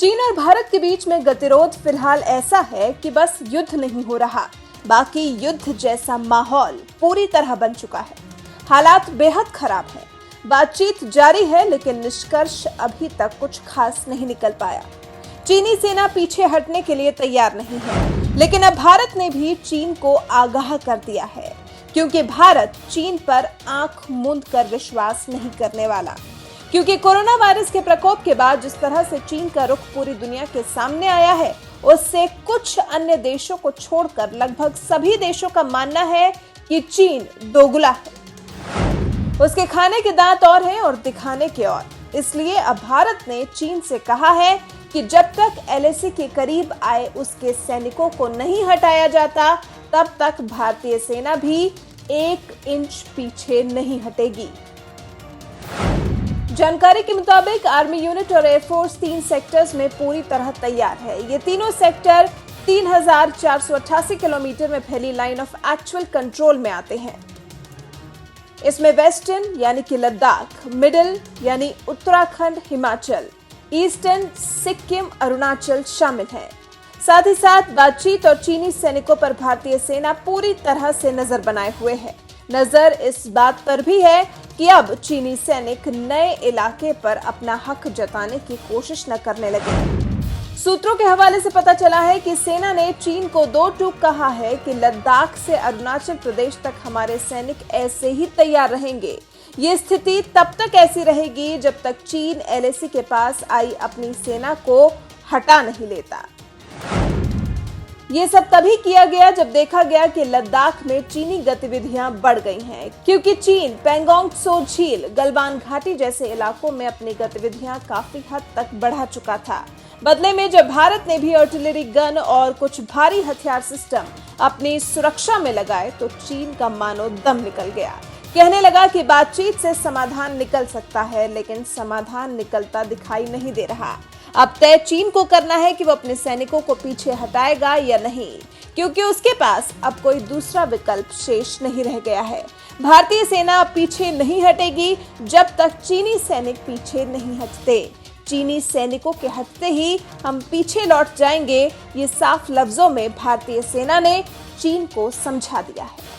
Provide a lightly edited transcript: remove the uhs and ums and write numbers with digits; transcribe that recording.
चीन और भारत के बीच में गतिरोध फिलहाल ऐसा है कि बस युद्ध नहीं हो रहा, बाकी युद्ध जैसा माहौल पूरी तरह बन चुका है। हालात बेहद खराब है। बातचीत जारी है, लेकिन निष्कर्ष अभी तक कुछ खास नहीं निकल पाया। चीनी सेना पीछे हटने के लिए तैयार नहीं है, लेकिन अब भारत ने भी चीन को आगाह कर दिया है, क्योंकि भारत चीन पर आंख मूंद कर विश्वास नहीं करने वाला। क्योंकि कोरोना वायरस के प्रकोप के बाद जिस तरह से चीन का रुख पूरी दुनिया के सामने आया है, उससे कुछ अन्य देशों को छोड़कर लगभग सभी देशों का मानना है कि चीन दोगला है। उसके खाने के दांत और हैं और दिखाने के और। इसलिए अब भारत ने चीन से कहा है कि जब तक एलएसी के करीब आए उसके सैनिकों को नहीं हटाया जाता, तब तक भारतीय सेना भी 1 इंच पीछे नहीं हटेगी। जानकारी के मुताबिक आर्मी यूनिट और एयरफोर्स 3 सेक्टर्स में पूरी तरह तैयार है। ये तीनों सेक्टर 3488 किलोमीटर में फैली लाइन ऑफ एक्चुअल कंट्रोल में आते हैं। इसमें वेस्टर्न यानी कि लद्दाख, मिडिल यानी उत्तराखंड, हिमाचल, ईस्टर्न सिक्किम, अरुणाचल शामिल हैं। साथ ही साथ बातचीत और चीनी सैनिकों पर भारतीय सेना पूरी तरह से नजर बनाए हुए है। नजर इस बात पर भी है कि अब चीनी सैनिक नए इलाके पर अपना हक जताने की कोशिश न करने लगे। सूत्रों के हवाले से पता चला है कि सेना ने चीन को 2 टूक कहा है कि लद्दाख से अरुणाचल प्रदेश तक हमारे सैनिक ऐसे ही तैयार रहेंगे। ये स्थिति तब तक ऐसी रहेगी जब तक चीन एलएसी के पास आई अपनी सेना को हटा नहीं लेता। ये सब तभी किया गया जब देखा गया कि लद्दाख में चीनी गतिविधियां बढ़ गई हैं, क्योंकि चीन पैंगोंग त्सो झील, गलवान घाटी जैसे इलाकों में अपनी गतिविधियां काफी हद तक बढ़ा चुका था। बदले में जब भारत ने भी आर्टिलरी गन और कुछ भारी हथियार सिस्टम अपनी सुरक्षा में लगाए, तो चीन का मानो दम निकल गया। कहने लगा कि बातचीत से समाधान निकल सकता है, लेकिन समाधान निकलता दिखाई नहीं दे रहा। अब तय चीन को करना है कि वो अपने सैनिकों को पीछे हटाएगा या नहीं, क्योंकि उसके पास अब कोई दूसरा विकल्प शेष नहीं रह गया है। भारतीय सेना अब पीछे नहीं हटेगी जब तक चीनी सैनिक पीछे नहीं हटते। चीनी सैनिकों के हटते ही हम पीछे लौट जाएंगे, ये साफ लफ्जों में भारतीय सेना ने चीन को समझा दिया है।